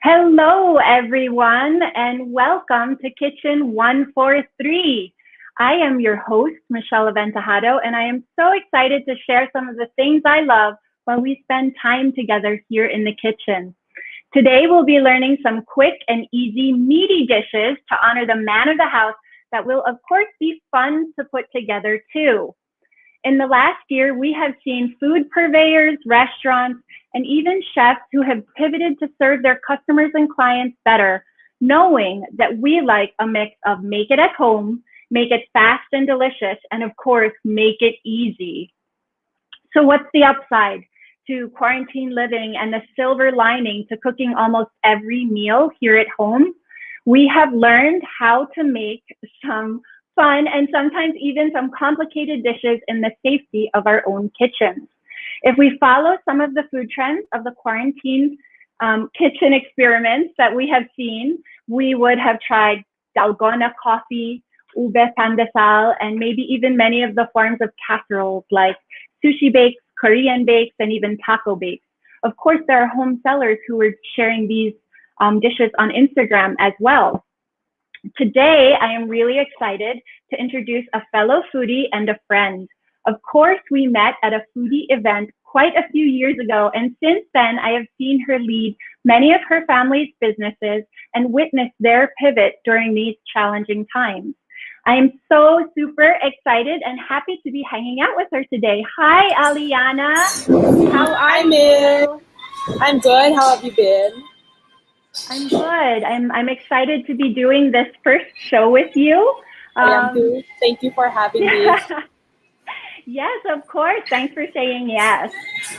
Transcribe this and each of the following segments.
Hello, everyone, and welcome to Kitchen 143. I am your host, Michelle Aventajado, and I am so excited to share some of the things I love while we spend time together here in the kitchen. Today, we'll be learning some quick and easy meaty dishes to honor the man of the house that will, of course, be fun to put together too. In the last year, we have seen food purveyors, restaurants, and even chefs who have pivoted to serve their customers and clients better, knowing that we like a mix of make it at home, make it fast and delicious, and of course, make it easy. So what's the upside to quarantine living and the silver lining to cooking almost every meal here at home? We have learned how to make some fun and sometimes even some complicated dishes in the safety of our own kitchens. If we follow some of the food trends of the quarantine kitchen experiments that we have seen, we would have tried dalgona coffee, ube pandesal, and maybe even many of the forms of casseroles like sushi bakes, Korean bakes, and even taco bakes. Of course, there are home sellers who are sharing these dishes on Instagram as well. Today, I am really excited to introduce a fellow foodie and a friend. Of course, we met at a foodie event quite a few years ago, and since then, I have seen her lead many of her family's businesses and witnessed their pivot during these challenging times. I am so super excited and happy to be hanging out with her today. Hi, Aliana. How are Hi, Miss. you? I'm good. How have you been? I'm good. I'm excited to be doing this first show with you. I am too. Thank you for having me. Yes, of course. Thanks for saying yes.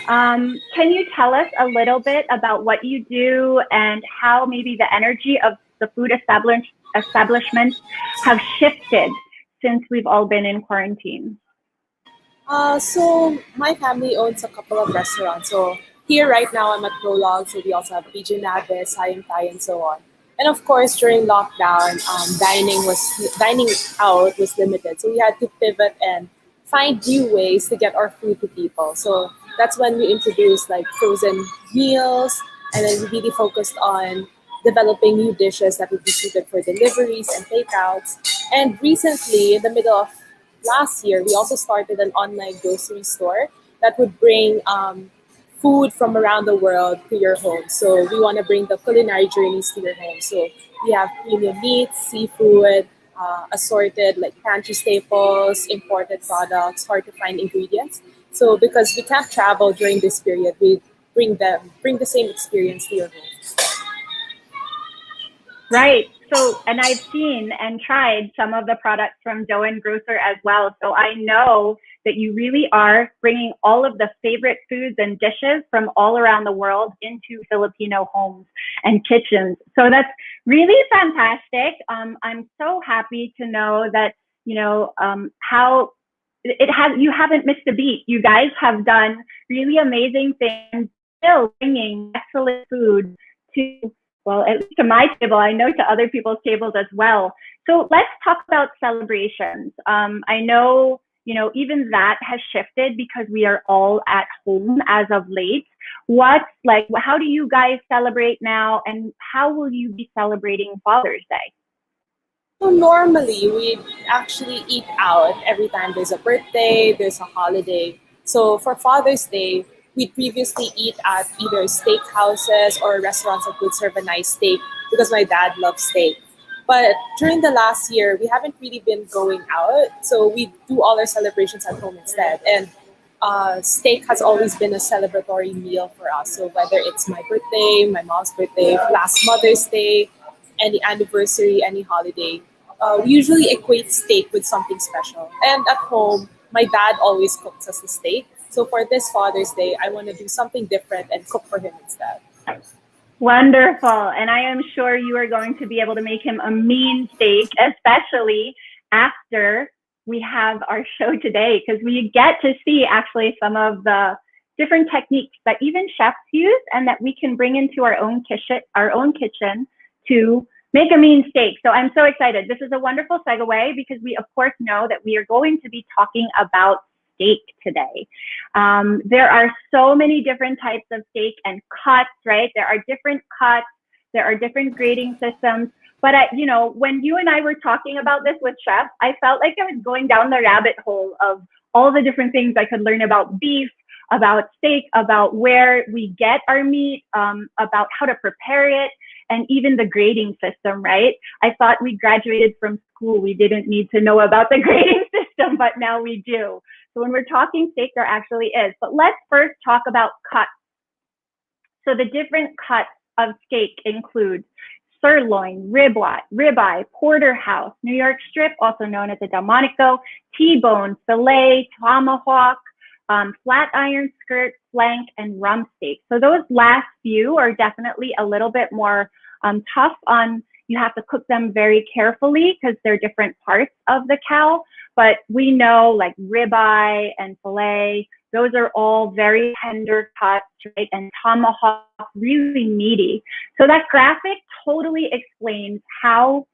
Can you tell us a little bit about what you do and how maybe the energy of the food establishments have shifted since we've all been in quarantine? So my family owns a couple of restaurants. So here right now I'm at Prolog. So we also have PJ Navis, Hayam Thai, and so on. And of course, during lockdown, dining out was limited. So we had to pivot and find new ways to get our food to people. So that's when we introduced like frozen meals, and then we really focused on developing new dishes that would be suited for deliveries and takeouts. And recently, in the middle of last year, we also started an online grocery store that would bring food from around the world to your home. So we want to bring the culinary journeys to your home. So we have premium meats, seafood, assorted like pantry staples, imported products, hard to find ingredients. So because we can't travel during this period, we bring the same experience to your home. Right. So, and I've seen and tried some of the products from Dough and Grocer as well. So I know that you really are bringing all of the favorite foods and dishes from all around the world into Filipino homes and kitchens. So that's really fantastic. I'm so happy to know that, how it has, you haven't missed a beat. You guys have done really amazing things, still bringing excellent food to, well, at least to my table. I know to other people's tables as well. So let's talk about celebrations. I know, even that has shifted because we are all at home as of late. What's like, how do you guys celebrate now, and how will you be celebrating Father's Day? So normally we actually eat out every time there's a birthday, there's a holiday. So for Father's Day, we previously eat at either steakhouses or restaurants that would serve a nice steak because my dad loves steak. But during the last year, we haven't really been going out, so we do all our celebrations at home instead. And steak has always been a celebratory meal for us. So whether it's my birthday, my mom's birthday, last Mother's Day, any anniversary, any holiday, we usually equate steak with something special. And at home, my dad always cooks us the steak. So for this Father's Day, I want to do something different and cook for him instead. Wonderful. And I am sure you are going to be able to make him a mean steak, especially after we have our show today, because we get to see actually some of the different techniques that even chefs use and that we can bring into our own kitchen to make a mean steak. So I'm so excited. This is a wonderful segue because we of course know that we are going to be talking about steak today. There are so many different types of steak and cuts, right? There are different cuts, there are different grading systems. But when you and I were talking about this with chefs, I felt like I was going down the rabbit hole of all the different things I could learn about beef, about steak, about where we get our meat, about how to prepare it, and even the grading system, right? I thought we graduated from school. We didn't need to know about the grading system, but now we do. So when we're talking steak, there actually is. But let's first talk about cuts. So the different cuts of steak include sirloin, ribeye, porterhouse, New York strip, also known as a Delmonico, T-bone, filet, tomahawk, flat iron, skirt, flank, and rump steak. So those last few are definitely a little bit more tough on, you have to cook them very carefully because they're different parts of the cow. But we know like ribeye and filet, those are all very tender cuts, right? And tomahawk, really meaty. So that graphic totally explains how,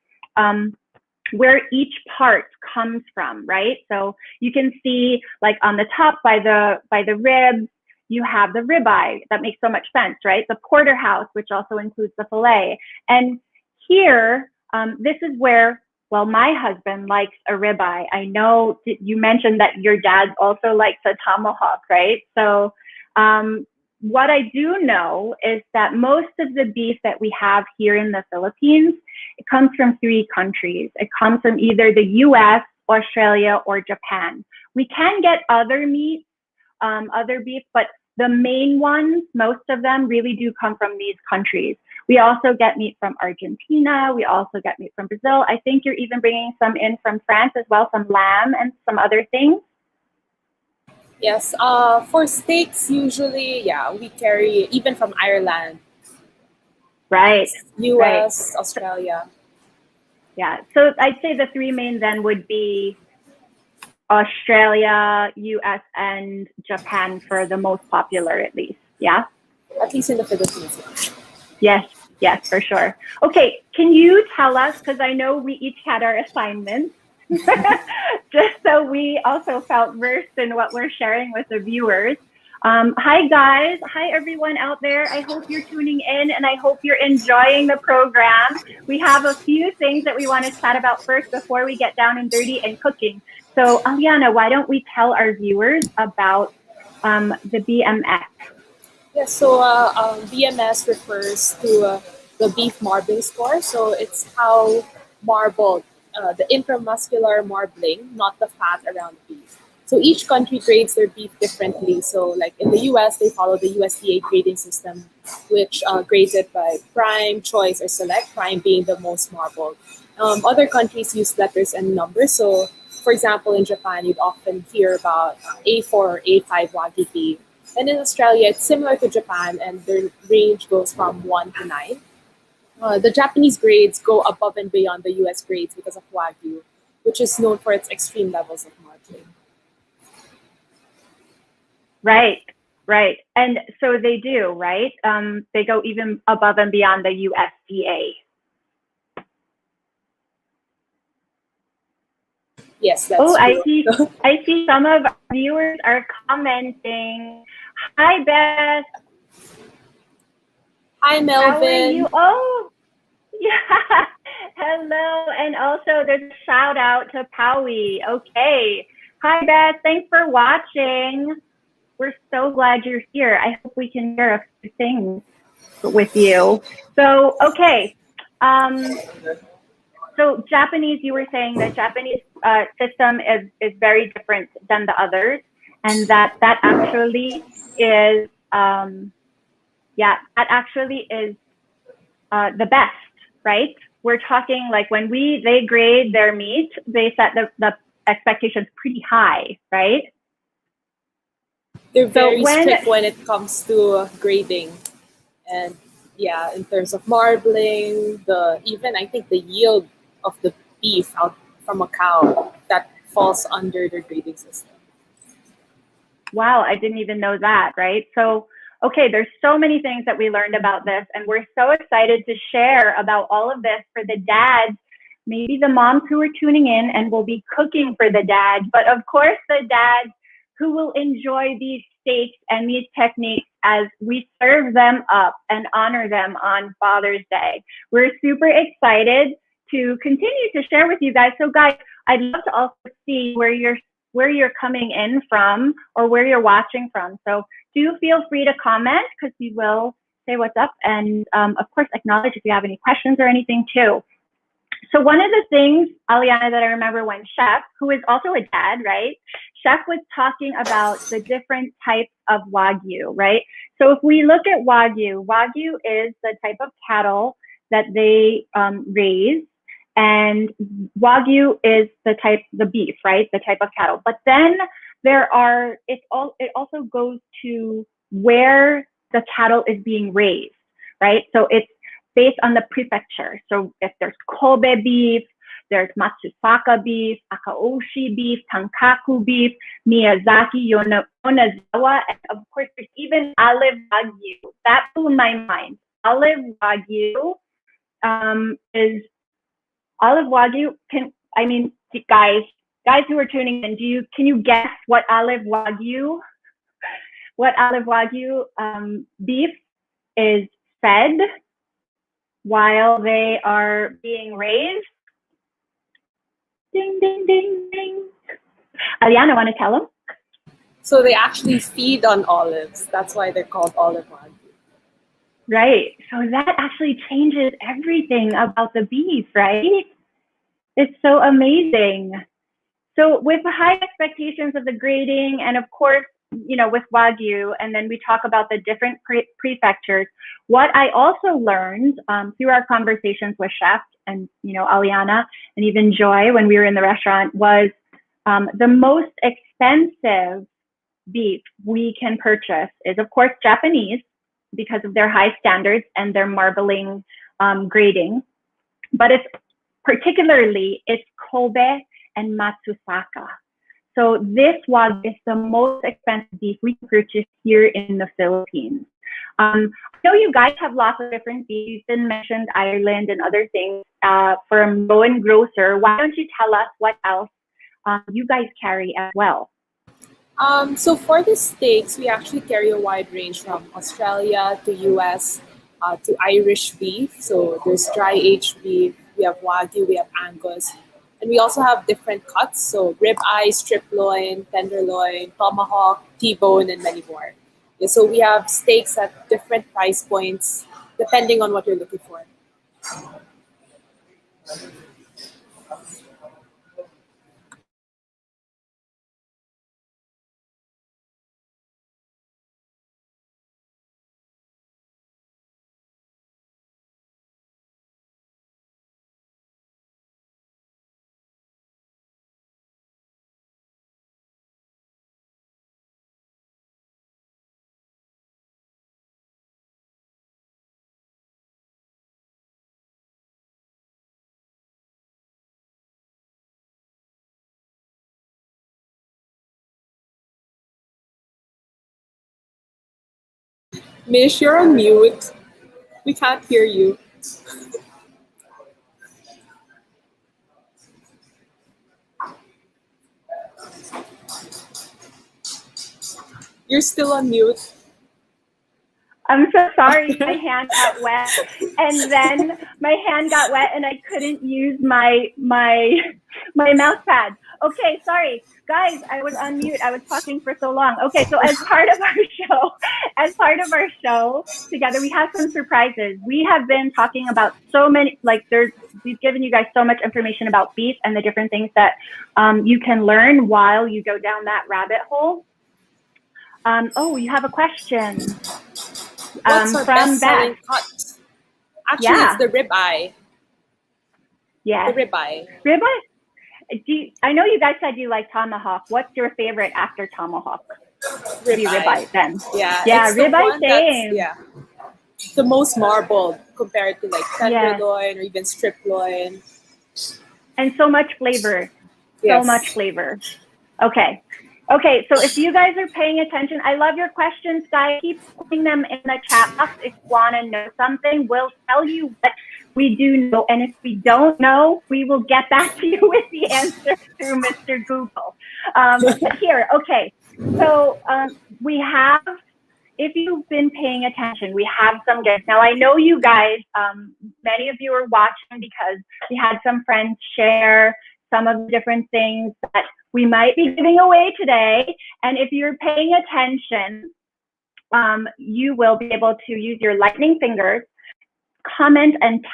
where each part comes from, right? So you can see like on the top by the ribs, you have the ribeye. That makes so much sense, right? The porterhouse, which also includes the filet. And here, this is where, well, my husband likes a ribeye. I know you mentioned that your dad also likes a tomahawk, right? So what I do know is that most of the beef that we have here in the Philippines, it comes from 3 countries. It comes from either the US, Australia, or Japan. We can get other meats, other beef, but the main ones, most of them really do come from these countries. We also get meat from Argentina. We also get meat from Brazil. I think you're even bringing some in from France as well, some lamb and some other things. Yes, for steaks, usually, yeah, we carry even from Ireland, Right, right. US, Australia. Yeah, so I'd say the 3 main then would be Australia, US, and Japan for the most popular at least, yeah? At least in the Philippines. Yes, yes, for sure. Okay, can you tell us, because I know we each had our assignments, just so we also felt versed in what we're sharing with the viewers. Hi guys, hi everyone out there. I hope you're tuning in and I hope you're enjoying the program. We have a few things that we want to chat about first before we get down and dirty and cooking. So Aliana, why don't we tell our viewers about the BMX? Yes, so BMS refers to the beef marbling score. So it's how marbled, the intramuscular marbling, not the fat around the beef. So each country grades their beef differently. So like in the US, they follow the USDA grading system, which grades it by prime, choice, or select, prime being the most marbled. Other countries use letters and numbers. So for example, in Japan, you'd often hear about A4 or A5 wagyu beef. And in Australia, it's similar to Japan, and the range goes from 1 to 9. The Japanese grades go above and beyond the US grades because of wagyu, which is known for its extreme levels of marbling. Right, right. And so they do, right? They go even above and beyond the USDA. Yes, that's true. I see some of our viewers are commenting. Hi, Beth. Hi, Melvin. How are you? Oh, yeah. Hello. And also there's a shout out to Powie. Okay. Hi, Beth. Thanks for watching. We're so glad you're here. I hope we can share a few things with you. So, okay. So Japanese, you were saying that Japanese system is very different than the others, and that actually is the best, right? We're talking like when they grade their meat, they set the expectations pretty high, right? They're very strict when it comes to grading, and yeah, in terms of marbling, even I think the yield of the beef out from a cow that falls under the grading system. Wow, I didn't even know that, right? So, okay, there's so many things that we learned about this, and we're so excited to share about all of this for the dads, maybe the moms who are tuning in and will be cooking for the dads, but of course the dads who will enjoy these steaks and these techniques as we serve them up and honor them on Father's Day. We're super excited to continue to share with you guys. So guys, I'd love to also see where you're coming in from or where you're watching from. So do feel free to comment because we will say what's up and of course acknowledge if you have any questions or anything too. So one of the things, Aliana, that I remember when Chef, who is also a dad, right? Chef was talking about the different types of wagyu, right? So if we look at wagyu, wagyu is the type of cattle that they raise, and wagyu is the beef, right? The type of cattle. But then it also goes to where the cattle is being raised, right? So it's based on the prefecture. So if there's Kobe beef, there's Matsusaka beef, Akaoshi beef, Tankaku beef, Miyazaki, Yonazawa, and of course there's even olive wagyu. That blew my mind. Olive wagyu is olive wagyu. Guys who are tuning in, can you guess what olive wagyu beef is fed while they are being raised? Ding, ding, ding, ding. Aliana, want to tell them? So they actually feed on olives. That's why they're called olive wagyu. Right. So that actually changes everything about the beef, right? It's so amazing. So with the high expectations of the grading and of course, with Wagyu, and then we talk about the different prefectures, what I also learned through our conversations with Chef and, Aliana and even Joy when we were in the restaurant was the most expensive beef we can purchase is, of course, Japanese because of their high standards and their marbling grading. But it's Kobe and Matsusaka. So this wagyu is the most expensive beef we can purchase here in the Philippines. I know you guys have lots of different beef. You mentioned Ireland and other things from Rowan Grocer. Why don't you tell us what else you guys carry as well? So for the steaks, we actually carry a wide range from Australia to US to Irish beef. So there's dry aged beef, we have Wagyu, we have Angus. And we also have different cuts, so ribeye, strip loin, tenderloin, tomahawk, T-bone, and many more. Yeah, so we have steaks at different price points depending on what you're looking for. Mish, you're on mute. We can't hear you. You're still on mute. I'm so sorry. My hand got wet, and then my hand got wet, and I couldn't use my mouse pad. Okay, sorry, guys. I was on mute. I was talking for so long. Okay, so as part of our show together, we have some surprises. We have been talking about so many. We've given you guys so much information about beef and the different things that you can learn while you go down that rabbit hole. You have a question. What's our best-selling cut? Actually, it's the ribeye. Yeah. The ribeye. Ribeye? I know you guys said you like tomahawk. What's your favorite after tomahawk? Ribeye then. Yeah. Yeah, ribeye same. Yeah. the most marbled compared to like Yes. tenderloin or even strip loin. And so much flavor. So much Yes. flavor. Okay. Okay, so if you guys are paying attention, I love your questions, guys. Keep putting them in the chat box if you want to know something. We'll tell you what we do know, and if we don't know, we will get back to you with the answer through Mr. Google. But here, okay, so we have, if you've been paying attention, we have some gifts. Now, I know you guys, many of you are watching because we had some friends share some of the different things that we might be giving away today. And if you're paying attention, you will be able to use your lightning fingers, comment and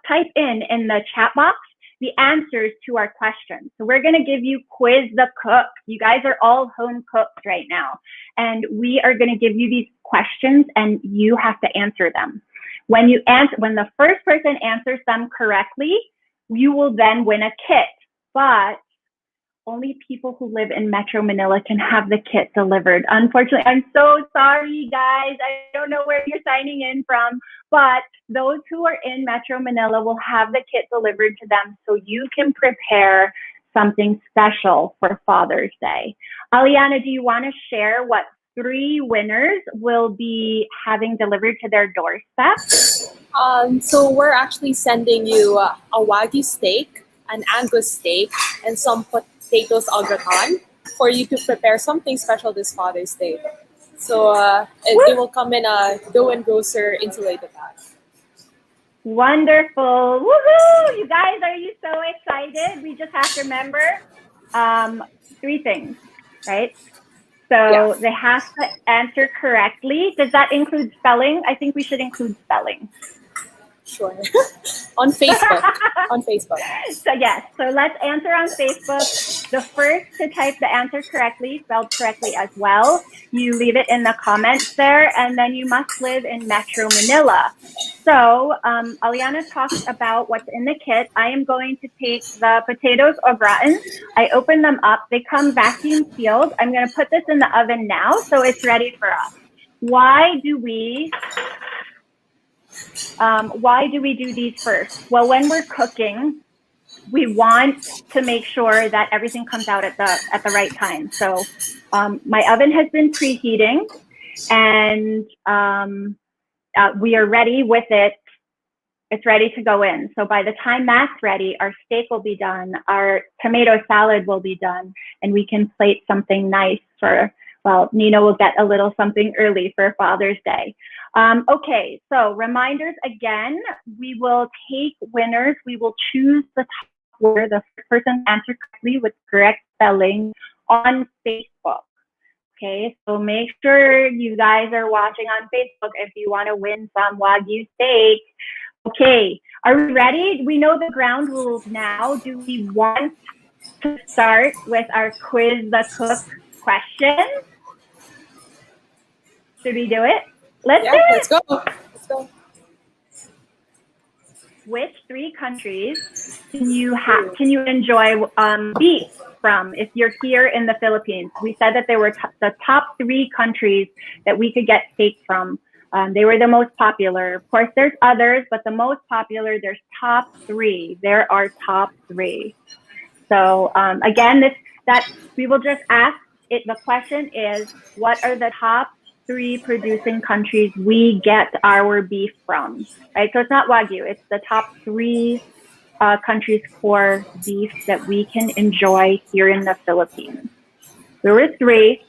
type in the chat box the answers to our questions. So we're going to give you Quiz the Cook. You guys are all home cooks right now. And we are going to give you these questions and you have to answer them. When the first person answers them correctly, you will then win a kit. But only people who live in Metro Manila can have the kit delivered. Unfortunately, I'm so sorry, guys. I don't know where you're signing in from, but those who are in Metro Manila will have the kit delivered to them so you can prepare something special for Father's Day. Aliana, do you want to share what 3 winners will be having delivered to their doorstep? So we're actually sending you a wagyu steak, an Angus steak, and some potatoes au gratin for you to prepare something special this Father's Day. So they will come in a dough and grocer insulated bag. Wonderful. Woohoo! You guys, are you so excited? We just have to remember 3 things, right? So they have to answer correctly. Does that include spelling? I think we should include spelling. Sure. On Facebook. On Facebook. So yes, so let's answer on Facebook. The first to type the answer correctly, spelled correctly as well, you leave it in the comments there, and then you must live in Metro Manila. So Aliana talked about what's in the kit. I am going to take the potatoes au gratin. I open them up. They come vacuum sealed. I'm going to put this in the oven now so it's ready for us. Why do we do these first? Well, when we're cooking, we want to make sure that everything comes out at the right time. So my oven has been preheating, and we are ready with it. It's ready to go in. So by the time that's ready, our steak will be done, our tomato salad will be done, and we can plate something nice Nina will get a little something early for Father's Day. Okay, so reminders again, we will take winners. We will choose the top winner, the first person to answer correctly with correct spelling on Facebook. Okay, so make sure you guys are watching on Facebook if you want to win some Wagyu steak. Okay, are we ready? We know the ground rules now. Do we want to start with our Quiz the Cook questions? Should we do it? Let's do it. Let's go. Let's go. Which 3 countries can you enjoy beef from if you're here in the Philippines? We said that there were the top 3 countries that we could get steak from. They were the most popular. Of course, there's others, but the most popular, there's top 3. There are top 3. So again, we will just ask it. The question is, what are the top 3 producing countries we get our beef from? Right. So it's not Wagyu. It's the top 3 countries for beef that we can enjoy here in the Philippines. There were 3.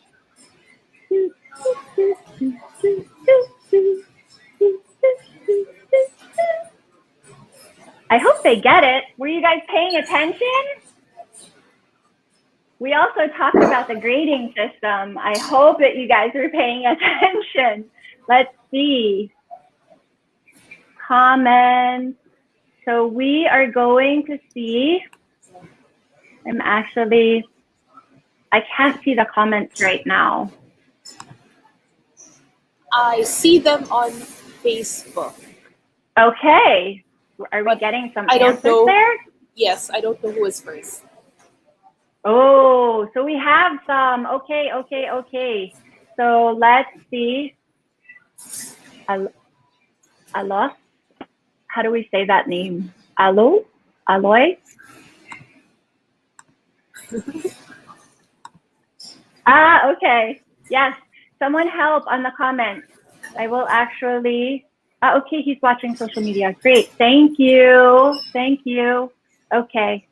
I hope they get it. Were you guys paying attention? We also talked about the grading system. I hope that you guys are paying attention. Let's see. Comments. So we are going to see. I can't see the comments right now. I see them on Facebook. Okay. Are we getting some answers there? Yes, I don't know who is first. Oh, so we have some. Okay. So let's see. Aloy. How do we say that name? Aloy? Okay. Yes. Someone help on the comments. I will actually. Okay, he's watching social media. Great. Thank you. Thank you. Okay.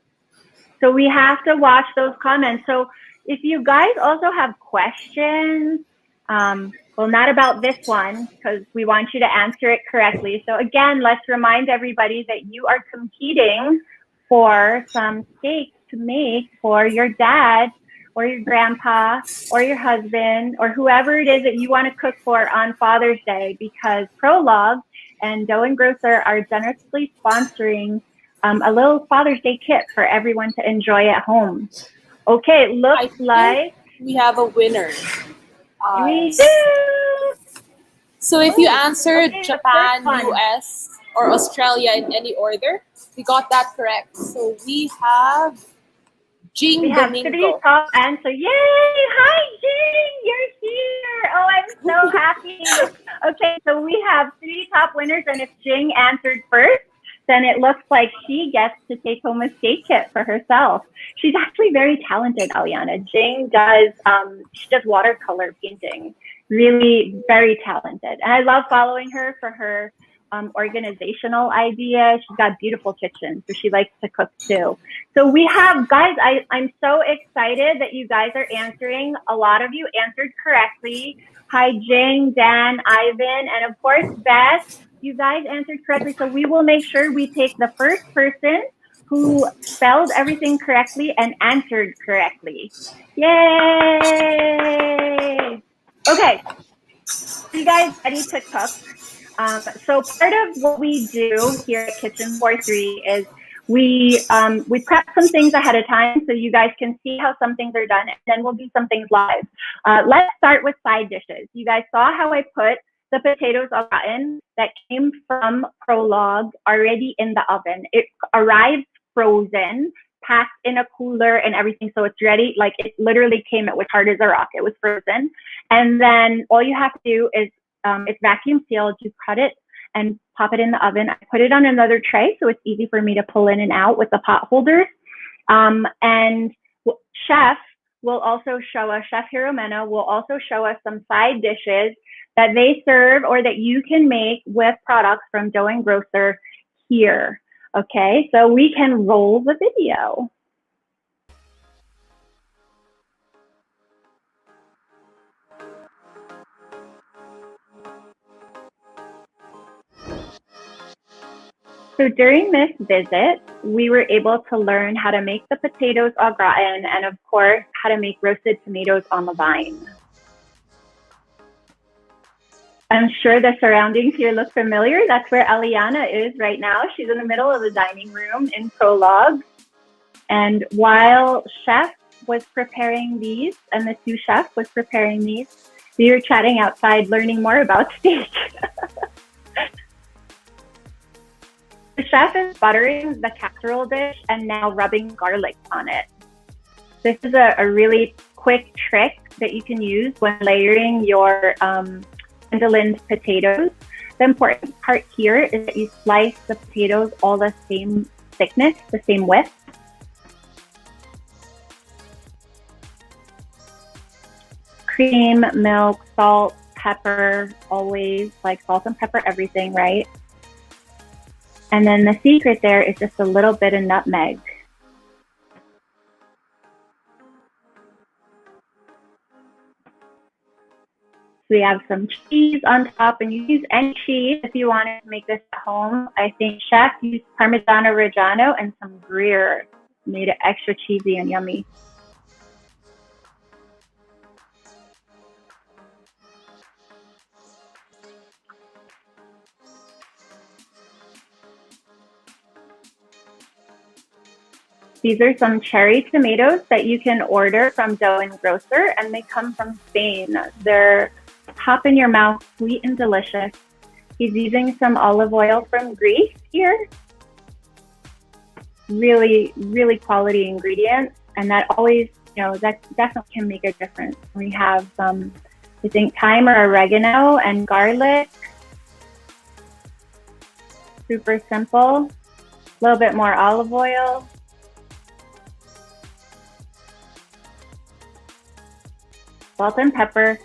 So we have to watch those comments. So if you guys also have questions, well, not about this one, because we want you to answer it correctly. So again, let's remind everybody that you are competing for some steak to make for your dad or your grandpa or your husband or whoever it is that you want to cook for on Father's Day, because Prologue and Dough and Grocer are generously sponsoring a little Father's Day kit for everyone to enjoy at home. Okay, looks like we have a winner. We do. So if you answered Japan, US, or Australia in any order, we got that correct. So we have Jing We have Domingo. 3 top answers. Yay! Hi, Jing! You're here. Oh, I'm so happy. Okay, so we have 3 top winners, and if Jing answered first, then it looks like she gets to take home a steak kit for herself. She's actually very talented, Aliana. Jing does, she does watercolor painting. Really very talented. And I love following her for her organizational ideas. She's got beautiful kitchen, so she likes to cook too. So we have, guys, I'm so excited that you guys are answering. A lot of you answered correctly. Hi, Jing, Dan, Ivan, and of course, Beth. You guys answered correctly, so we will make sure we take the first person who spelled everything correctly and answered correctly. Yay! Okay, you guys ready to cook? So part of what we do here at Kitchen 43 is we prep some things ahead of time so you guys can see how some things are done, and then we'll do some things live. Let's start with side dishes. You guys saw how I put the potatoes au gratin that came from Prologue already in the oven. It arrived frozen, packed in a cooler and everything, so it's ready. Like, it literally came, it was hard as a rock. It was frozen. And then all you have to do is, it's vacuum sealed. You cut it and pop it in the oven. I put it on another tray so it's easy for me to pull in and out with the pot holders. And Chef will also show us, Chef Hiromena will also show us some side dishes that they serve or that you can make with products from Dough and Grocer here. Okay, so we can roll the video. So during this visit, we were able to learn how to make the potatoes au gratin and, of course, how to make roasted tomatoes on the vine. I'm sure the surroundings here look familiar. That's where Aliana is right now. She's in the middle of the dining room in Prologue. And while Chef was preparing these, and the sous chef was preparing these, we were chatting outside, learning more about steak. The chef is buttering the casserole dish and now rubbing garlic on it. This is a really quick trick that you can use when layering your Gwendolyn's potatoes. The important part here is that you slice the potatoes all the same thickness, the same width. Cream, milk, salt, pepper, always, like salt and pepper, everything, right? And then the secret there is just a little bit of nutmeg. We have some cheese on top, and you use any cheese if you wanted to make this at home. I think Chef used Parmigiano Reggiano and some Gruyere, made it extra cheesy and yummy. These are some cherry tomatoes that you can order from Dough and Grocer, and they come from Spain. They're pop in your mouth, sweet and delicious. He's using some olive oil from Greece here. Really, really quality ingredients, and that always, that definitely can make a difference. We have some, I think, thyme or oregano and garlic. Super simple. A little bit more olive oil. Salt and pepper.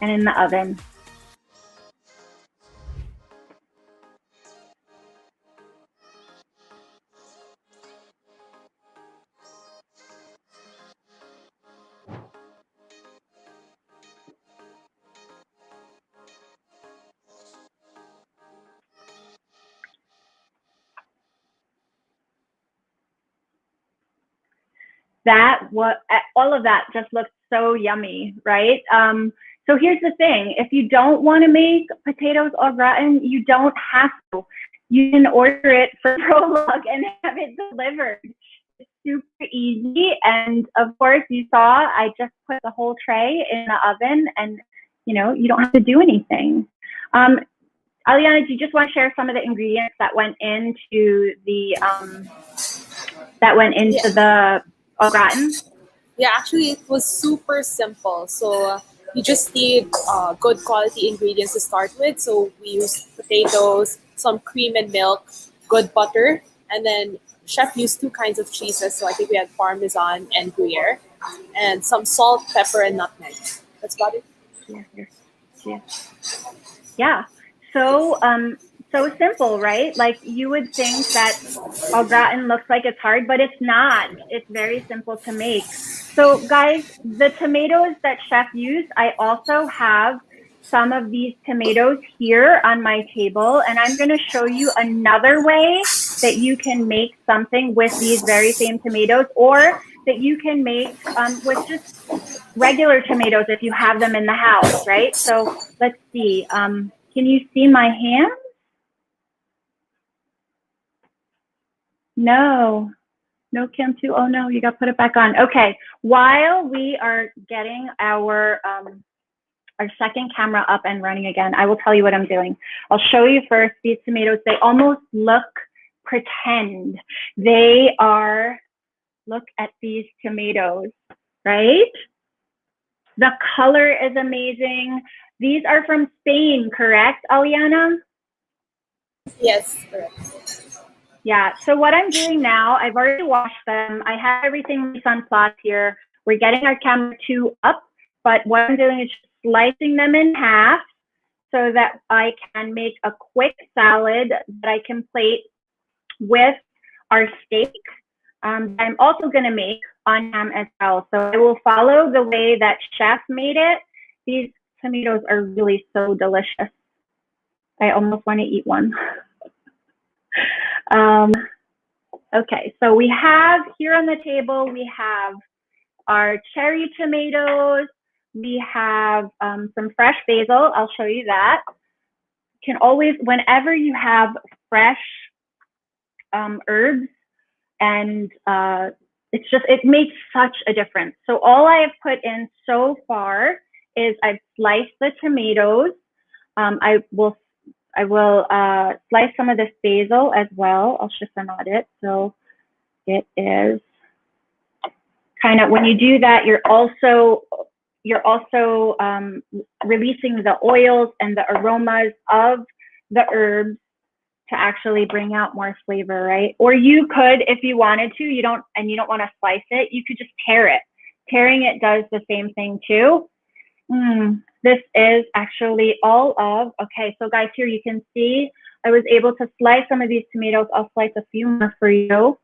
And in the oven. All of that just looks so yummy, right? So here's the thing: if you don't want to make potatoes au gratin, you don't have to. You can order it for Prolog and have it delivered. It's super easy, and of course, you saw I just put the whole tray in the oven, and you don't have to do anything. Aliana, do you just want to share some of the ingredients that went into the the au gratin? Yeah, actually, it was super simple. So you just need good quality ingredients to start with. So we used potatoes, some cream and milk, good butter, and then chef used two kinds of cheeses. So I think we had Parmesan and Gruyere, and some salt, pepper, and nutmeg. That's about it. Yeah. So simple, right? Like you would think that au gratin looks like it's hard, but it's not. It's very simple to make. So guys, the tomatoes that chef used, I also have some of these tomatoes here on my table, and I'm going to show you another way that you can make something with these very same tomatoes, or that you can make with just regular tomatoes if you have them in the house, right? So let's see. Can you see my hand? No, cam 2. Oh no, you got to put it back on. Okay, while we are getting our second camera up and running again, I will tell you what I'm doing. I'll show you first these tomatoes. They almost look pretend. They are, look at these tomatoes, right? The color is amazing. These are from Spain, correct, Aliana? Yes, correct. Yeah, so what I'm doing now, I've already washed them. I have everything on plot here. We're getting our camera 2 up, but what I'm doing is just slicing them in half so that I can make a quick salad that I can plate with our steak. I'm also going to make on ham as well. So I will follow the way that chef made it. These tomatoes are really so delicious. I almost want to eat one. Okay, so we have here on the table, we have our cherry tomatoes. We have some fresh basil. I'll show you that. You can always, whenever you have fresh herbs, and it makes such a difference. So all I have put in so far is I've sliced the tomatoes. I will slice some of this basil as well. I'll chiffonade it. So it is kind of, when you do that, you're also releasing the oils and the aromas of the herbs to actually bring out more flavor, right? Or you could, if you wanted to, you don't want to slice it, you could just tear it. Tearing it does the same thing too. This is actually all of, okay, so guys, here you can see I was able to slice some of these tomatoes. I'll slice a few more for you.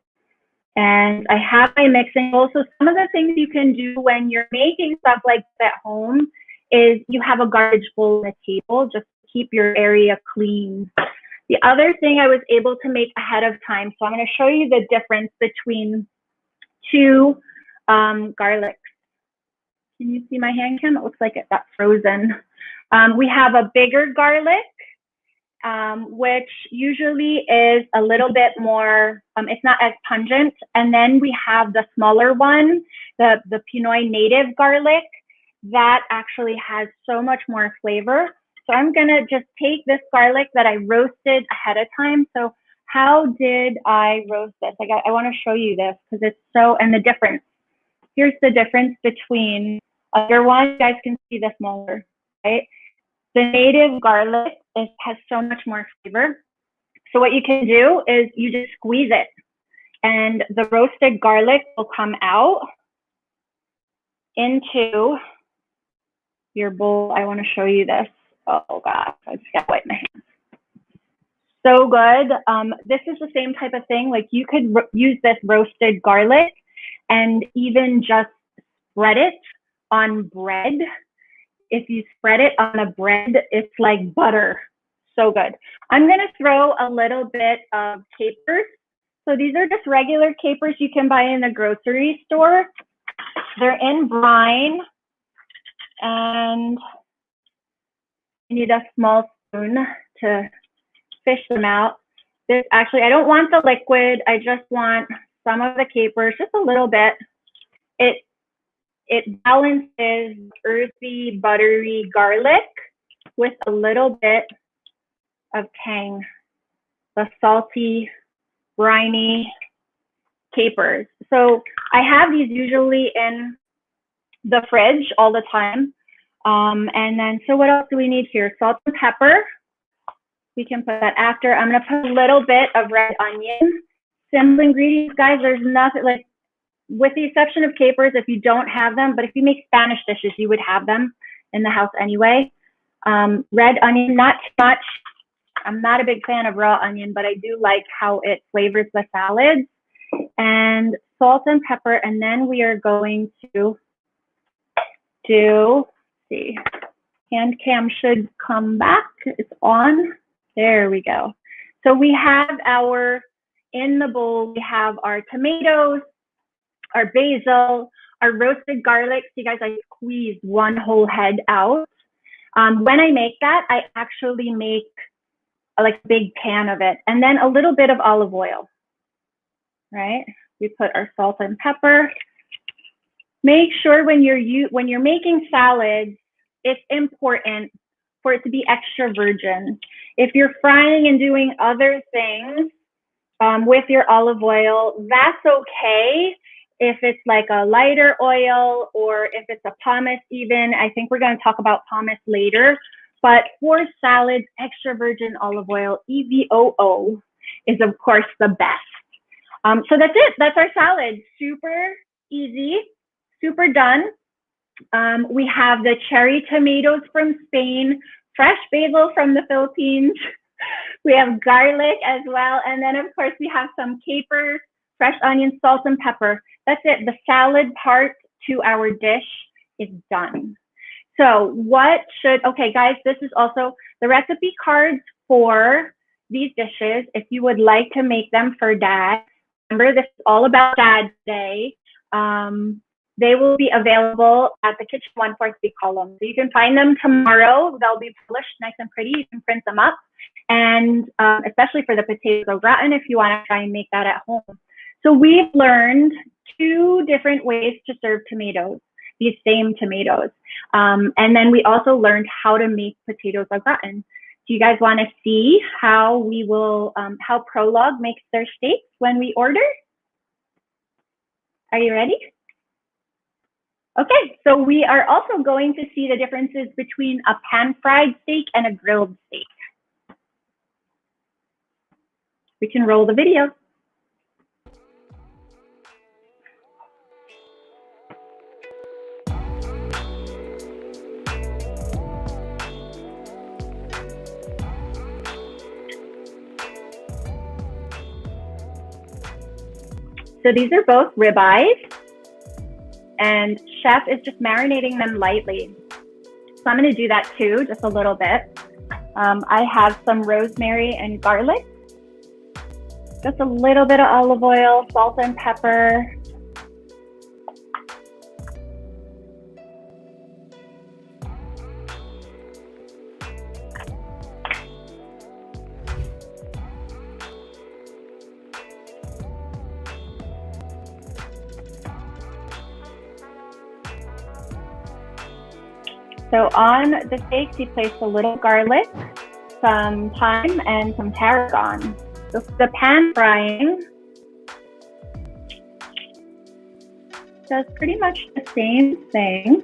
And I have my mixing bowl. So some of the things you can do when you're making stuff like this at home is you have a garbage bowl on the table, just to keep your area clean. The other thing I was able to make ahead of time, so I'm going to show you the difference between two garlics. Can you see my hand cam? It looks like it got frozen. We have a bigger garlic, which usually is a little bit more, it's not as pungent. And then we have the smaller one, the Pinoy native garlic, that actually has so much more flavor. So I'm gonna just take this garlic that I roasted ahead of time. So how did I roast this? I wanna show you this because it's so, and the difference. Here's the difference between other one. You guys can see the smaller, right? The native garlic has so much more flavor. So what you can do is you just squeeze it and the roasted garlic will come out into your bowl. I want to show you this. Oh gosh, I just got to wipe my hands. So good. This is the same type of thing. Like you could use this roasted garlic and even just spread it on bread. If you spread it on a bread, it's like butter. So good. I'm going to throw a little bit of capers. So these are just regular capers you can buy in the grocery store. They're in brine, and you need a small spoon to fish them out. This actually, I don't want the liquid. I just want some of the capers, just a little bit. It balances earthy, buttery garlic with a little bit of tang, the salty, briny capers. So I have these usually in the fridge all the time. And then, so what else do we need here? Salt and pepper. We can put that after. I'm going to put a little bit of red onion. Simple ingredients, guys. There's nothing like, with the exception of capers, if you don't have them, but if you make Spanish dishes, you would have them in the house anyway. Red onion, not too much. I'm not a big fan of raw onion, but I do like how it flavors the salads. And salt and pepper, and then we are going to do, see, hand cam should come back. It's on. There we go. So we have our, in the bowl, we have our tomatoes, our basil, our roasted garlic. See guys, I squeezed one whole head out. When I make that, I actually make like a big pan of it, and then a little bit of olive oil, right? We put our salt and pepper. Make sure when you're making salads, it's important for it to be extra virgin. If you're frying and doing other things with your olive oil, that's okay. If it's like a lighter oil or if it's a pomace even, I think we're going to talk about pomace later. But for salads, extra virgin olive oil, EVOO, is of course the best. So that's it. That's our salad. Super easy, super done. We have the cherry tomatoes from Spain, fresh basil from the Philippines. We have garlic as well. And then of course we have some capers, fresh onions, salt and pepper. That's it. The salad part to our dish is done. So okay guys, this is also the recipe cards for these dishes. If you would like to make them for dad, remember this is all about Dad's Day. They will be available at the Kitchen 143 column. So you can find them tomorrow. They'll be published nice and pretty. You can print them up. And especially for the potatoes au gratin, if you want to try and make that at home. So we've learned 2 different ways to serve tomatoes, these same tomatoes. And then we also learned how to make potatoes au gratin. Do you guys want to see how we will, how Prologue makes their steaks when we order? Are you ready? Okay, so we are also going to see the differences between a pan-fried steak and a grilled steak. We can roll the video. So these are both ribeyes, and Chef is just marinating them lightly. So I'm going to do that too, just a little bit. I have some rosemary and garlic, just a little bit of olive oil, salt and pepper. So on the steaks, he placed a little garlic, some thyme, and some tarragon. So the pan frying does pretty much the same thing.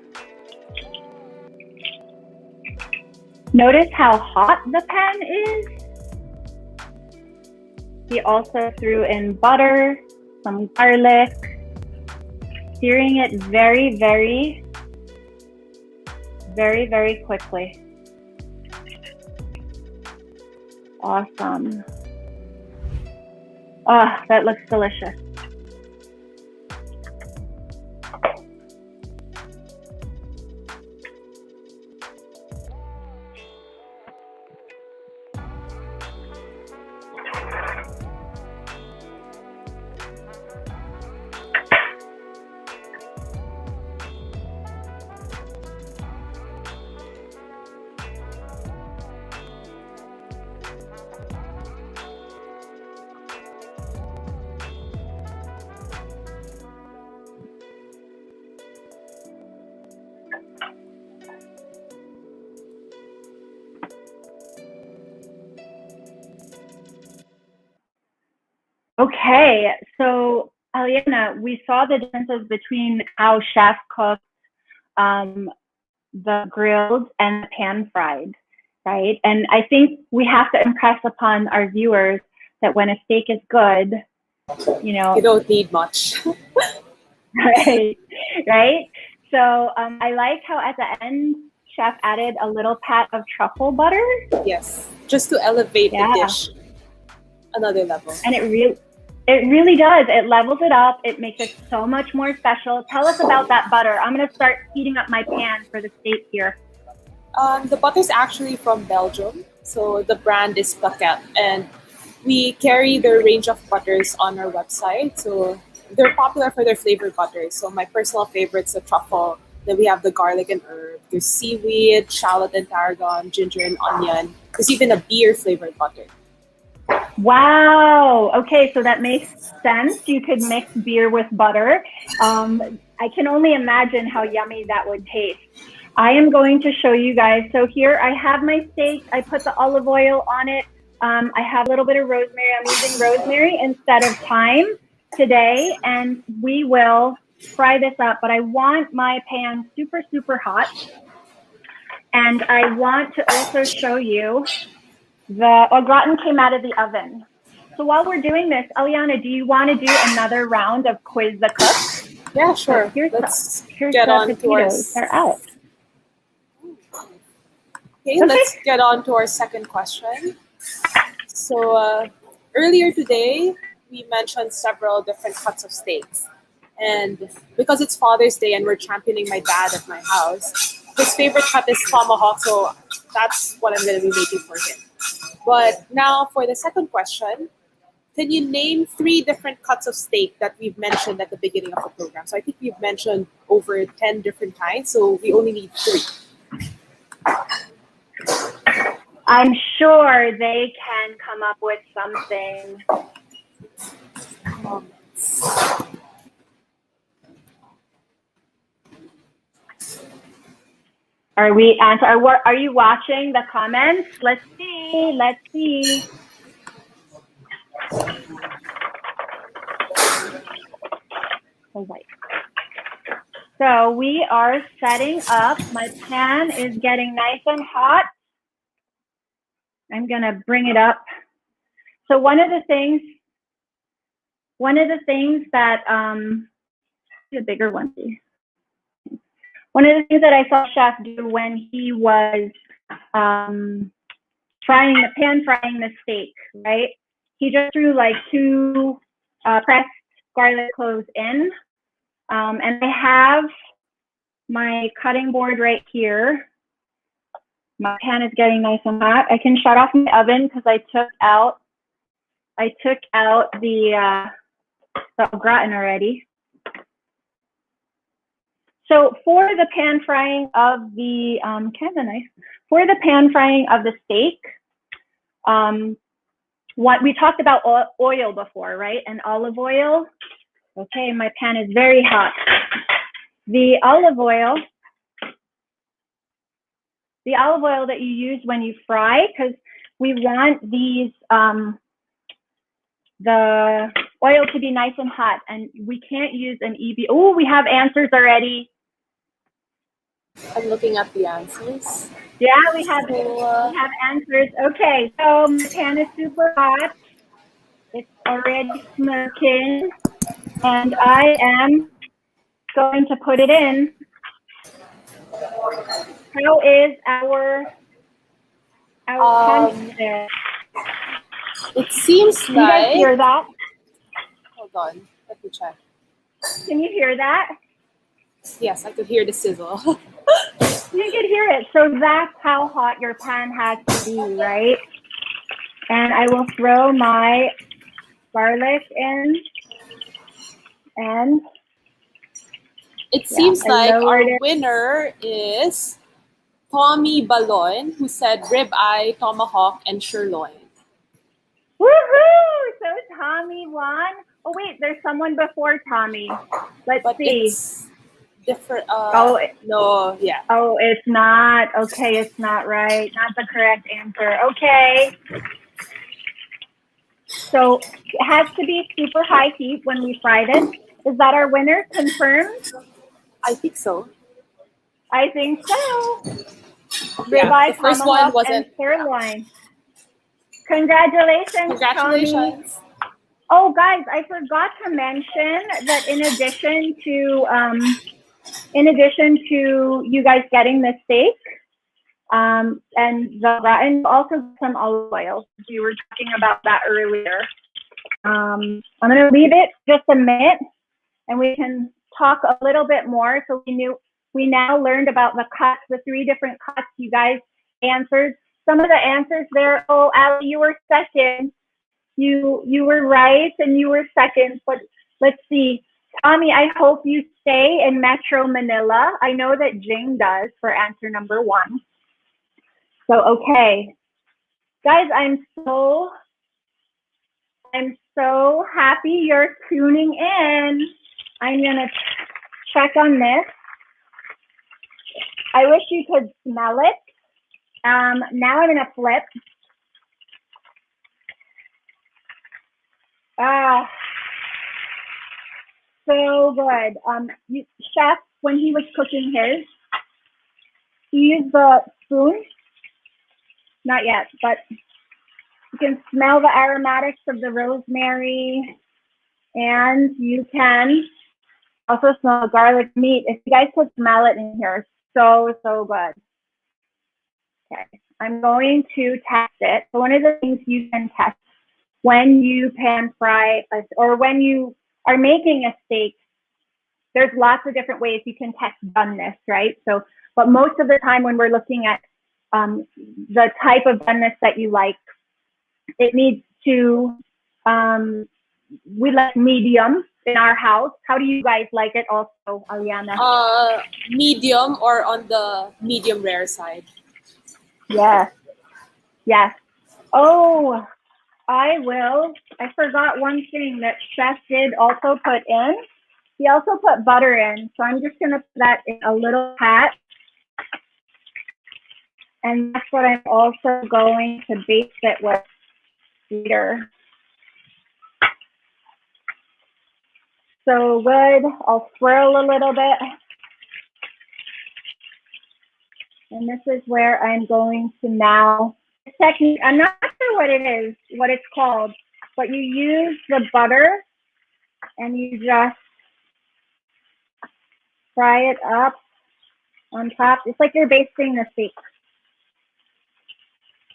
Notice how hot the pan is. He also threw in butter, some garlic, searing it very, very, very, very quickly. Awesome. Oh, that looks delicious. Okay, so Aliana, we saw the differences between how chef cooked the grilled and the pan fried, right? And I think we have to impress upon our viewers that when a steak is good, you don't need much. right, right? So I like how at the end, chef added a little pat of truffle butter. Yes, just to elevate the dish another level. And it really does. It levels it up. It makes it so much more special. Tell us about that butter. I'm going to start heating up my pan for the steak here. The butter is actually from Belgium. So the brand is Paquette. And we carry their range of butters on our website. So they're popular for their flavored butters. So my personal favorite's the truffle. Then we have the garlic and herb. There's seaweed, shallot and tarragon, ginger and onion. There's even a beer flavored butter. Wow. Okay, so that makes sense. You could mix beer with butter. I can only imagine how yummy that would taste. I am going to show you guys. So here I have my steak. I put the olive oil on it. I have a little bit of rosemary. I'm using rosemary instead of thyme today, and we will fry this up. But I want my pan super, super hot. And I want to also show you the au gratin came out of the oven. So while we're doing this, Aliana, do you want to do another round of Quiz the Cook? Yeah, sure. Here's let's the get on potatoes. They're out. Okay, let's get on to our second question. So earlier today, we mentioned several different cuts of steaks. And because it's Father's Day and we're championing my dad at my house, his favorite cut is tomahawk, so that's what I'm going to be making for him. But now for the second question, can you name 3 different cuts of steak that we've mentioned at the beginning of the program? So I think we've mentioned over 10 different kinds, so we only need 3. I'm sure they can come up with something. Are you watching the comments? Let's see. So we are setting up. My pan is getting nice and hot. I'm gonna bring it up. So one of the things that the bigger one. One of the things that I saw Chef do when he was pan frying the steak, right? He just threw like 2 pressed garlic cloves in. And I have my cutting board right here. My pan is getting nice and hot. I can shut off my oven because I took out the au gratin already. So for the pan frying of the steak, what we talked about oil before, right? And olive oil. Okay, my pan is very hot. The olive oil that you use when you fry, because we want these the oil to be nice and hot, and we can't use an EB. Oh, we have answers already. I'm looking at the answers. Yeah, we So, have answers. Okay, so my pan is super hot. It's already smoking, and I am going to put it in. How is our punch um, there? it seems You guys like. hear that? Hold on, let me check. Can you hear that? Yes, I could hear the sizzle. You can hear it. So that's how hot your pan has to be, right? And I will throw my garlic in, and It yeah, seems I like lowered our it. winner is Tommy Balon, who said ribeye, tomahawk, and sirloin. Woohoo! So Tommy won. Oh wait, there's someone before Tommy. Let's But see. it's different. Oh, No, yeah. oh, it's not. Okay, it's not right. Not the correct answer. Okay. So it has to be super high heat when we fry this. Is that our winner confirmed? I think so. I think so. Yeah, the Ribeye, first one tomahawk, and wasn't. Yeah. sirloin. Congratulations, Tommy. Congratulations. Oh, guys, I forgot to mention that in addition to you guys getting the steak and the gratin, also some olive oil. We were talking about that earlier. I'm going to leave it just a minute, and we can talk a little bit more. So we now learned about the cuts, the 3 different cuts you guys answered. Some of the answers there. Oh, Ali, you were second. You were right, and you were second. But let's see. Tommy, I hope you stay in Metro Manila. I know that Jing does for answer number 1. So okay, guys, I'm so happy you're tuning in. I'm gonna check on this. I wish you could smell it. Now I'm gonna flip. Ah, so good. Chef, when he was cooking his, he used the spoon. Not yet, but you can smell the aromatics of the rosemary, and you can also smell the garlic meat. If you guys could smell it in here, so good. Okay, I'm going to test it. So one of the things you can test when you pan fry or when you are making a steak, there's lots of different ways you can test doneness, right? So, but most of the time when we're looking at the type of doneness that you like, it needs to, we like medium in our house. How do you guys like it also, Aliana? Medium or on the medium rare side. Yes, yes. Oh, I forgot one thing that Chef did also put in. He also put butter in. So I'm just going to put that in a little pat. And that's what I'm also going to baste it with later. So good. I'll swirl a little bit. And this is where I'm going to now, technique, I'm not sure what it is, what it's called, but you use the butter and you just fry it up on top. It's like you're basting the steak.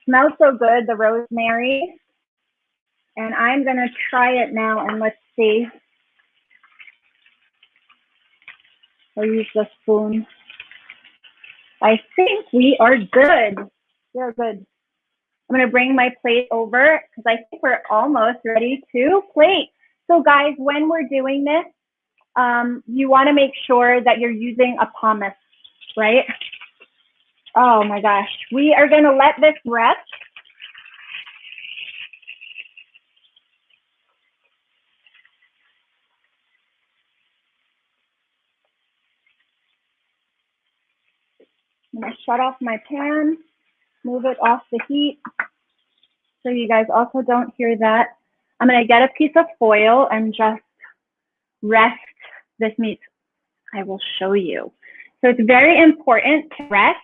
Smells so good, the rosemary. And I'm gonna try it now, and let's see. I'll use the spoon. I think we are good. We're good. I'm gonna bring my plate over because I think we're almost ready to plate. So guys, when we're doing this, you wanna make sure that you're using a pumice, right? Oh my gosh. We are gonna let this rest. I'm gonna shut off my pan, move it off the heat so you guys also don't hear that. I'm gonna get a piece of foil and just rest this meat. I will show you. So it's very important to rest.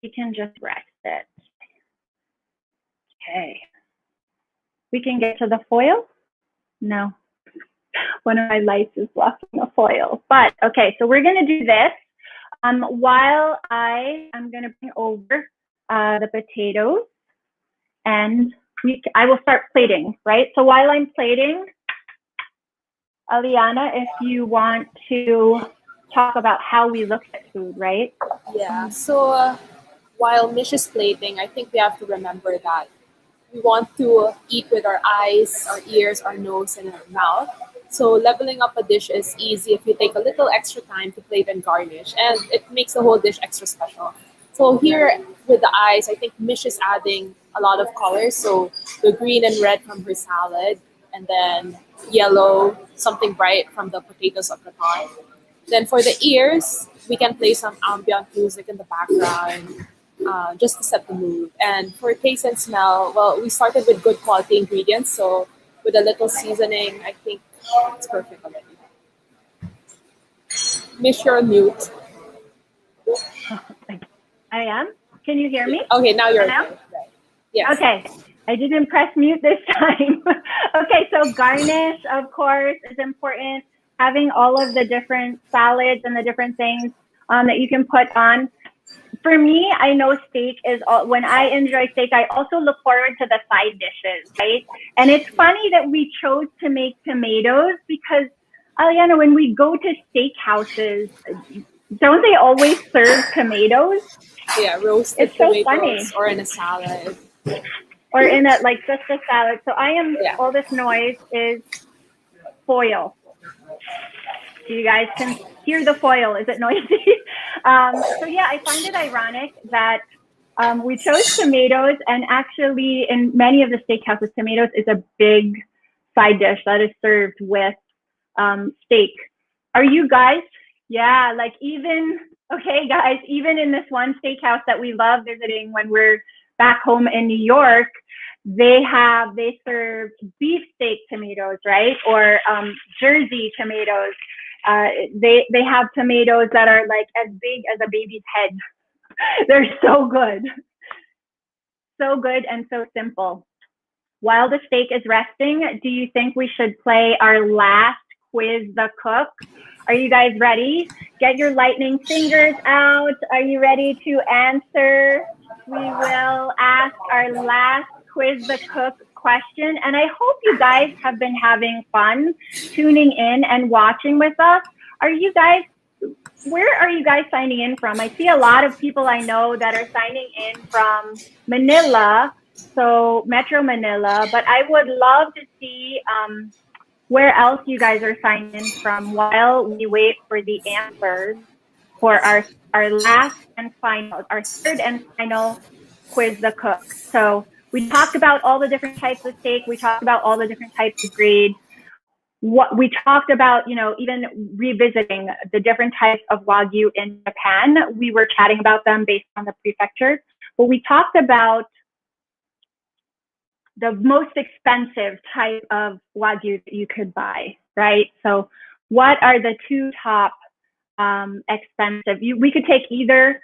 We can just rest it. Okay. We can get to the foil? No. One of my lights is blocking the foil. But okay, so we're gonna do this. While I am gonna bring over the potatoes, and I will start plating, right? So while I'm plating, Aliana, if you want to talk about how we look at food, right? Yeah. So while Mish is plating, I think we have to remember that we want to eat with our eyes, our ears, our nose, and our mouth. So leveling up a dish is easy if you take a little extra time to plate and garnish, and it makes the whole dish extra special. So here with the eyes, I think Mish is adding a lot of colors. So the green and red from her salad, and then yellow, something bright from the potatoes of gratin. Then for the ears, we can play some ambient music in the background just to set the mood. And for taste and smell, well, we started with good quality ingredients. So with a little seasoning, I think it's perfect already. Miss your mute. I am. Can you hear me? Okay, now you're Now? okay. Right. Yes. Okay. I didn't press mute this time. Okay, so garnish, of course, is important. Having all of the different salads and the different things that you can put on. For me, I know steak is when I enjoy steak, I also look forward to the side dishes, right? And it's funny that we chose to make tomatoes because, Aliana, when we go to steakhouses, don't they always serve tomatoes? Yeah, roasted It's so tomatoes funny. or in a salad. Or in a like just a salad. So all this noise is foil. So you guys can hear the foil. Is it noisy? So yeah, I find it ironic that we chose tomatoes, and actually in many of the steakhouses, tomatoes is a big side dish that is served with steak. Are you guys? Yeah, like okay, guys, even in this one steakhouse that we love visiting when we're back home in New York, they serve beefsteak tomatoes, right? Or Jersey tomatoes. They have tomatoes that are like as big as a baby's head. They're so good. So good and so simple. While the steak is resting, do you think we should play our last quiz the cook? Are you guys ready? Get your lightning fingers out. Are you ready to answer? We will ask our last quiz the cook question. And I hope you guys have been having fun tuning in and watching with us. Where are you guys signing in from? I see a lot of people I know that are signing in from Manila, so Metro Manila, but I would love to see where else you guys are signing in from while we wait for the answers for our last and final, our third and final quiz the cook. So we talked about all the different types of steak. We talked about all the different types of grades. What we talked about, even revisiting the different types of wagyu in Japan. We were chatting about them based on the prefectures, but we talked about the most expensive type of wagyu that you could buy, right? So what are the two top expensive? We could take either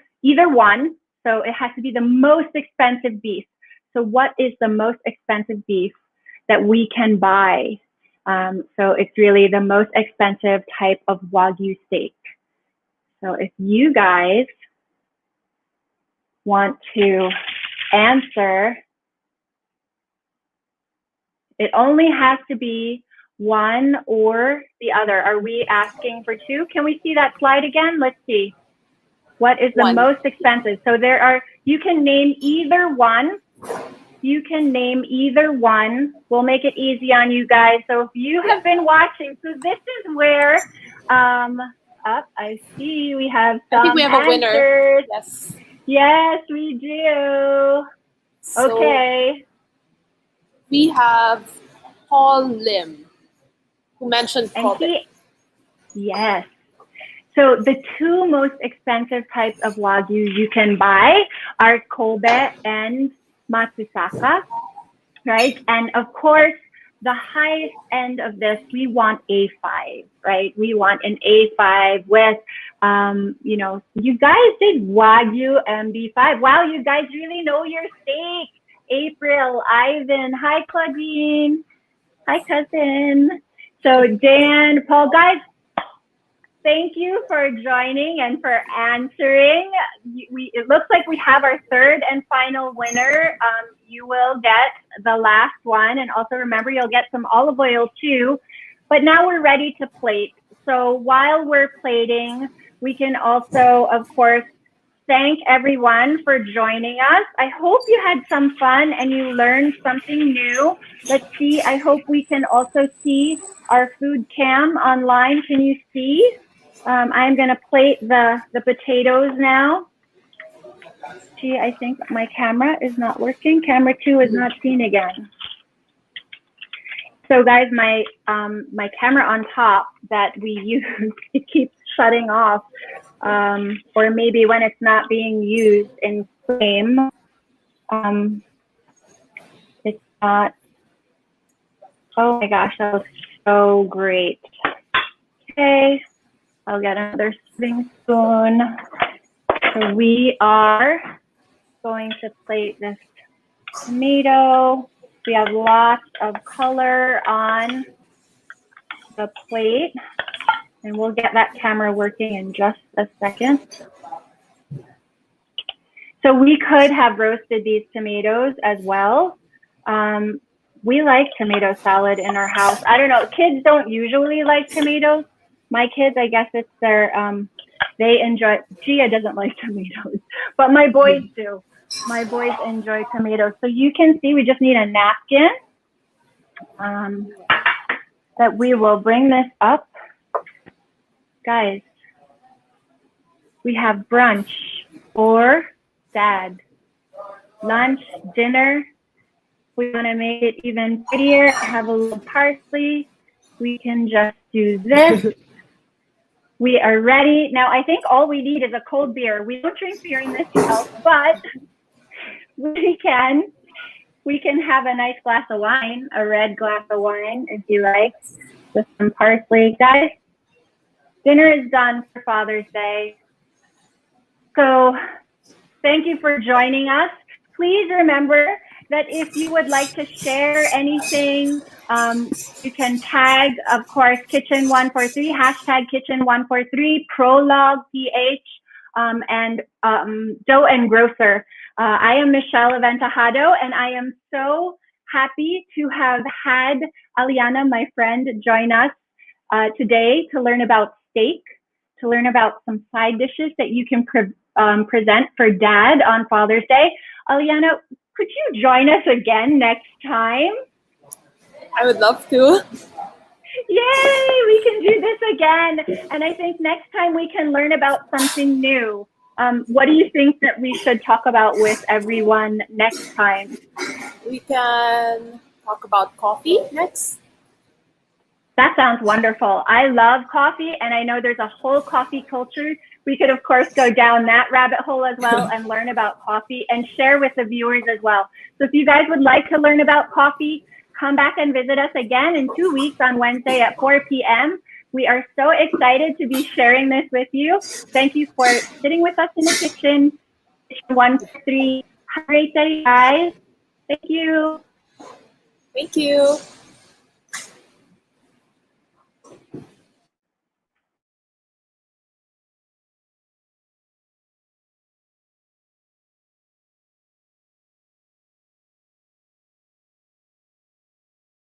one. So it has to be the most expensive beef. So what is the most expensive beef that we can buy? So it's really the most expensive type of wagyu steak. So if you guys want to answer, it only has to be one or the other. Are we asking for two? Can we see that slide again? Let's see. What is the most expensive? So you can name either one. You can name either one. We'll make it easy on you guys. So if you have been watching, so this is where, I see we have some I think we have answers. a winner. Yes. Yes, we do. So okay. We have Paul Lim, who mentioned Kobe. Yes. So the two most expensive types of wagyu you can buy are Kobe and Matsusaka, right? And of course, the highest end of this, we want A5, right? We want an A5 with, you guys did wagyu MB5. Wow, you guys really know your steak. April, Ivan, hi Claudine, hi cousin. So Dan, Paul, guys, thank you for joining and for answering. It looks like we have our third and final winner. You will get the last one. And also remember, you'll get some olive oil too. But now we're ready to plate. So while we're plating, we can also, of course, thank everyone for joining us. I hope you had some fun and you learned something new. Let's see. I hope we can also see our food cam online. Can you see? I'm going to plate the potatoes now. Gee, I think my camera is not working. Camera 2 is not seen again. So guys, my camera on top that we use, it keeps shutting off. Or maybe when it's not being used in frame, it's not. Oh my gosh, that looks so great. Okay. I'll get another serving spoon. So we are going to plate this tomato. We have lots of color on the plate. And we'll get that camera working in just a second. So we could have roasted these tomatoes as well. We like tomato salad in our house. I don't know, kids don't usually like tomatoes. My kids, I guess it's their, they enjoy, Gia doesn't like tomatoes, but my boys do. My boys enjoy tomatoes. So you can see we just need a napkin that we will bring this up. Guys, we have brunch or dad, lunch, dinner. We want to make it even prettier. Have a little parsley. We can just do this. We are ready. Now, I think all we need is a cold beer. We don't drink beer in this house, but we can have a nice glass of wine, a red glass of wine, if you like, with some parsley. Guys, dinner is done for Father's Day. So thank you for joining us. Please remember that if you would like to share anything, you can tag, of course, Kitchen143, hashtag Kitchen143, Prologue PH, and Dough and Grocer. I am Michelle Aventejado, and I am so happy to have had Aliana, my friend, join us today to learn about steak, to learn about some side dishes that you can present for Dad on Father's Day. Aliana, could you join us again next time? I would love to. Yay, we can do this again. And I think next time we can learn about something new. What do you think that we should talk about with everyone next time? We can talk about coffee next. That sounds wonderful. I love coffee, and I know there's a whole coffee culture. We could, of course, go down that rabbit hole as well and learn about coffee and share with the viewers as well. So if you guys would like to learn about coffee, come back and visit us again in 2 weeks on Wednesday at 4 p.m. We are so excited to be sharing this with you. Thank you for sitting with us in the kitchen. 143. Have a great day, guys. Thank you. Thank you.